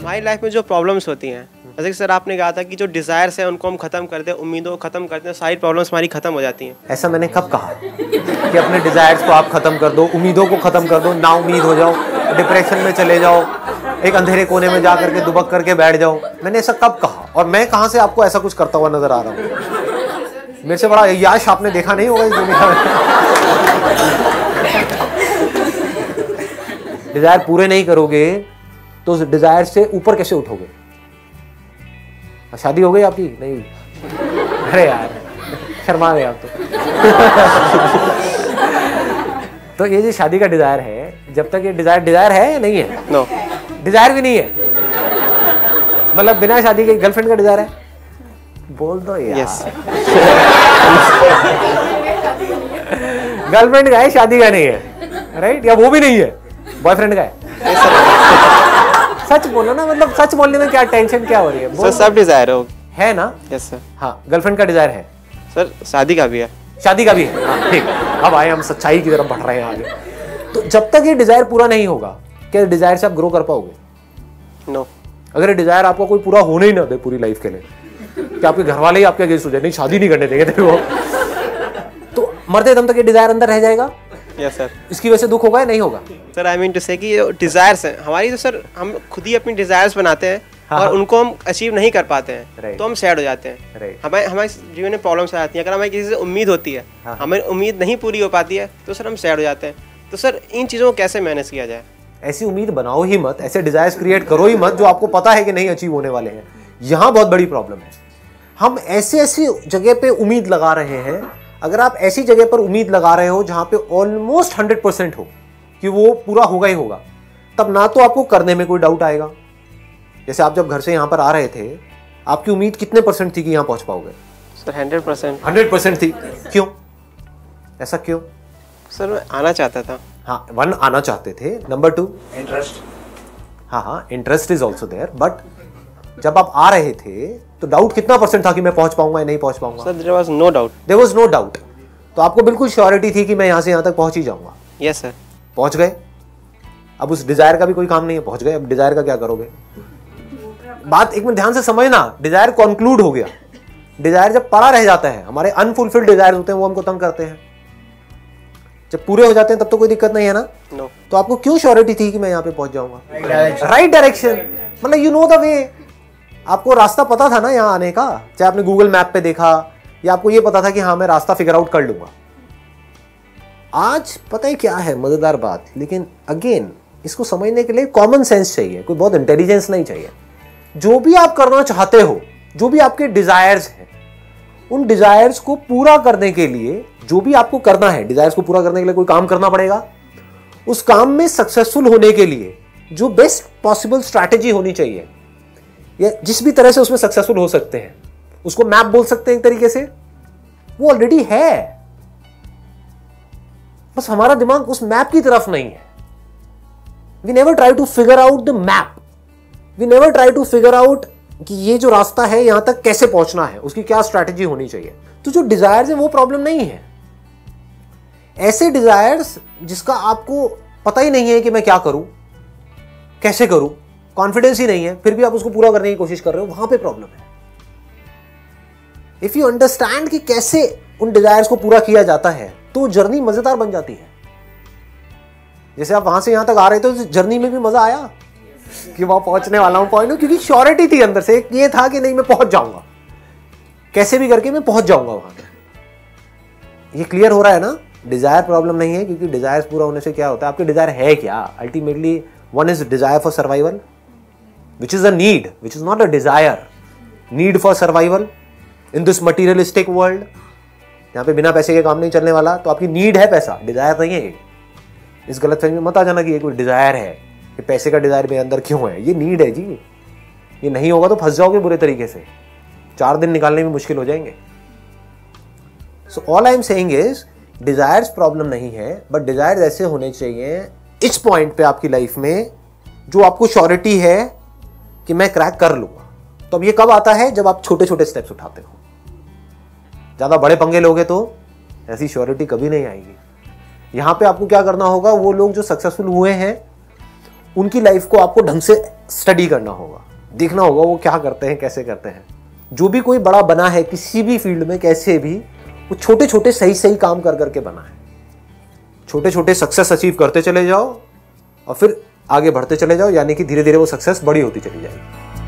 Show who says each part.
Speaker 1: हमारी लाइफ में जो प्रॉब्लम्स होती हैं, जैसे कि सर आपने कहा था कि जो डिज़ायर्स हैं उनको हम ख़त्म कर दें, उम्मीदों को ख़त्म करते हैं, सारी प्रॉब्लम्स हमारी ख़त्म हो जाती हैं।
Speaker 2: ऐसा मैंने कब कहा कि अपने डिज़ायर्स को आप ख़त्म कर दो, उम्मीदों को ख़त्म कर दो, ना उम्मीद हो जाओ, डिप्रेशन में चले जाओ, एक अंधेरे कोने में जा करके दुबक करके बैठ जाओ? मैंने ऐसा कब कहा? और मैं कहाँ से आपको ऐसा कुछ करता हुआ नजर आ रहा हूँ? मेरे से बड़ा यश आपने देखा नहीं होगा इस दुनिया में। डिजायर पूरे नहीं करोगे तो उस डिजायर से ऊपर कैसे उठोगे? शादी हो गई आपकी? नहीं। अरे यार शर्मा गए आप तो ये जो शादी का डिजायर है, जब तक ये डिजायर है या नहीं है?
Speaker 1: नो,
Speaker 2: डिजायर भी नहीं है। मतलब बिना शादी के गर्लफ्रेंड का डिजायर है? बोल दो यार।
Speaker 1: यस।
Speaker 2: गर्लफ्रेंड का है, शादी का नहीं है, राइट? या वो भी नहीं है, बॉयफ्रेंड का है। सच बोलो ना, मतलब सच बोलने में क्या टेंशन क्या हो रही है?
Speaker 1: सर सब डिजायर
Speaker 2: है ना?
Speaker 1: Yes sir.
Speaker 2: हाँ, गर्लफ्रेंड का डिजायर है
Speaker 1: सर, शादी का भी है।
Speaker 2: शादी का भी है, हाँ, ठीक। अब आए हम सच्चाई की तरफ बढ़ रहे हैं आगे। तो जब तक ये डिजायर पूरा नहीं होगा, क्या डिजायर से आप ग्रो कर पाओगे?
Speaker 1: नो।
Speaker 2: अगर ये डिजायर आपको कोई पूरा होने ही ना दे पूरी लाइफ के लिए, कि आपके घर वाले ही आपके अगेंस्ट हो जाए, नहीं शादी नहीं करने देंगे तेरे को, तो मरते दम तक ये डिजायर अंदर रह जाएगा।
Speaker 1: Yes sir.
Speaker 2: इसकी वजह से दुख होगा या नहीं होगा?
Speaker 1: सर आई मीन टू से कि डिजायर्स हैं हमारी, तो सर हम खुद ही अपनी डिजायर्स बनाते हैं।
Speaker 2: हाँ,
Speaker 1: और
Speaker 2: हाँ।
Speaker 1: उनको हम अचीव नहीं कर पाते हैं,
Speaker 2: Right.
Speaker 1: तो हम सैड हो जाते हैं।
Speaker 2: Right.
Speaker 1: हमारे जीवन में प्रॉब्लम्स आ जाती हैं। अगर हमें किसी से उम्मीद होती है,
Speaker 2: हाँ।
Speaker 1: हमें उम्मीद नहीं पूरी हो पाती है, तो सर हम सैड हो जाते हैं। तो सर इन चीज़ों को कैसे मैनेज किया जाए?
Speaker 2: ऐसी उम्मीद बनाओ ही मत, ऐसे डिजायर्स क्रिएट करो ही मत जो आपको पता है कि नहीं अचीव होने वाले हैं। यहाँ बहुत बड़ी प्रॉब्लम है। हम ऐसी जगह पे उम्मीद लगा रहे हैं। अगर आप ऐसी जगह पर उम्मीद लगा रहे हो जहां पे ऑलमोस्ट 100% हो कि वो पूरा होगा ही होगा, तब ना तो आपको करने में कोई डाउट आएगा। जैसे आप जब घर से यहाँ पर आ रहे थे, आपकी उम्मीद कितने % थी कि यहाँ पहुंच पाओगे?
Speaker 1: सर 100%।
Speaker 2: 100% थी। क्यों? ऐसा क्यों?
Speaker 1: सर मैं आना चाहता था।
Speaker 2: हाँ, 1 आना चाहते थे, नंबर 2
Speaker 1: इंटरेस्ट।
Speaker 2: हाँ, interest is also there. But जब आप आ रहे थे तो डाउट कितना % था कि मैं पहुंच पाऊंगा या नहीं पहुंच पाऊंगा?
Speaker 1: Sir there was no doubt.
Speaker 2: There was no doubt. तो आपको बिल्कुल श्योरिटी थी कि मैं यहां से यहां तक पहुंच ही जाऊंगा।
Speaker 1: Yes sir.
Speaker 2: पहुंच गए। अब उस डिजायर का भी कोई काम नहीं है, पहुंच गए। अब डिजायर का क्या करोगे? बात एक मिनट ध्यान से समझना। डिजायर कंक्लूड हो गया। डिजायर जब पड़ा रह जाता है, हमारे अनफुलफिल्ड डिजायर होते हैं, वो हमको तंग करते हैं। जब पूरे हो जाते हैं तब तो कोई दिक्कत नहीं है ना?
Speaker 1: नो।
Speaker 2: तो आपको क्यों श्योरिटी थी कि मैं यहाँ पे पहुंच जाऊंगा? राइट डायरेक्शन, मतलब यू नो द वे। आपको रास्ता पता था ना यहाँ आने का, चाहे आपने गूगल मैप पे देखा या आपको ये पता था कि हाँ मैं रास्ता फिगर आउट कर लूंगा। आज पता है क्या है मजेदार बात, लेकिन अगेन इसको समझने के लिए कॉमन सेंस चाहिए, कोई बहुत इंटेलिजेंस नहीं चाहिए। जो भी आप करना चाहते हो, जो भी आपके डिजायर्स हैं, उन डिजायर्स को पूरा करने के लिए जो भी आपको करना है, डिजायर्स को पूरा करने के लिए कोई काम करना पड़ेगा। उस काम में सक्सेसफुल होने के लिए जो बेस्ट पॉसिबल स्ट्रैटेजी होनी चाहिए, या जिस भी तरह से उसमें सक्सेसफुल हो सकते हैं, उसको मैप बोल सकते हैं एक तरीके से, वो ऑलरेडी है। बस हमारा दिमाग उस मैप की तरफ नहीं है। We never try to figure out the map. We never try to figure out कि ये जो रास्ता है यहां तक कैसे पहुंचना है, उसकी क्या स्ट्रैटेजी होनी चाहिए। तो जो डिजायर्स है वो प्रॉब्लम नहीं है। ऐसे डिजायर्स जिसका आपको पता ही नहीं है कि मैं क्या करूं, कैसे करूं, कॉन्फिडेंस ही नहीं है, फिर भी आप उसको पूरा करने की कोशिश कर रहे हो, वहां पे प्रॉब्लम है। इफ यू अंडरस्टैंड कि कैसे उन डिजायर्स को पूरा किया जाता है, तो जर्नी मजेदार बन जाती है। जैसे आप वहां से यहां तक आ रहे थे, तो जर्नी में भी मजा आया कि वहां पहुंचने वाला हूं पॉइंट, क्योंकि श्योरिटी थी अंदर से, ये था कि नहीं मैं पहुंच जाऊंगा, कैसे भी करके मैं पहुंच जाऊंगा वहां पे। ये क्लियर हो रहा है ना? डिजायर प्रॉब्लम नहीं है, क्योंकि डिजायर्स पूरा होने से क्या होता है, आपके डिजायर है क्या ultimately? One is desire for survival, which is a need, which is not a desire. Need for survival in this materialistic world. यहाँ पे बिना पैसे के काम नहीं चलने वाला, तो आपकी नीड है पैसा, डिजायर नहीं है ये। इस गलत फहमी में मत आ जाना कि ये कोई डिजायर है, कि पैसे का डिजायर मेरे अंदर क्यों है। ये नीड है जी। ये नहीं होगा तो फंस जाओगे बुरे तरीके से, 4 दिन निकालने में मुश्किल हो जाएंगे। So all I am saying is, desires problem नहीं है, बट डिजायर्स ऐसे होने चाहिए इस पॉइंट पे आपकी लाइफ में जो आपको श्योरिटी है कि मैं क्रैक कर लूंगा। तो अब ये कब आता है? जब आप छोटे छोटे स्टेप्स उठाते हो। ज्यादा बड़े पंगे लोगे तो ऐसी श्योरिटी कभी नहीं आएगी। यहां पे आपको क्या करना होगा, वो लोग जो सक्सेसफुल हुए हैं उनकी लाइफ को आपको ढंग से स्टडी करना होगा, देखना होगा वो क्या करते हैं, कैसे करते हैं। जो भी कोई बड़ा बना है किसी भी फील्ड में, कैसे भी, वो छोटे छोटे सही सही काम कर करके बना है। छोटे छोटे सक्सेस अचीव करते चले जाओ और फिर आगे बढ़ते चले जाओ, यानी कि धीरे धीरे वो सक्सेस बड़ी होती चली जाएगी।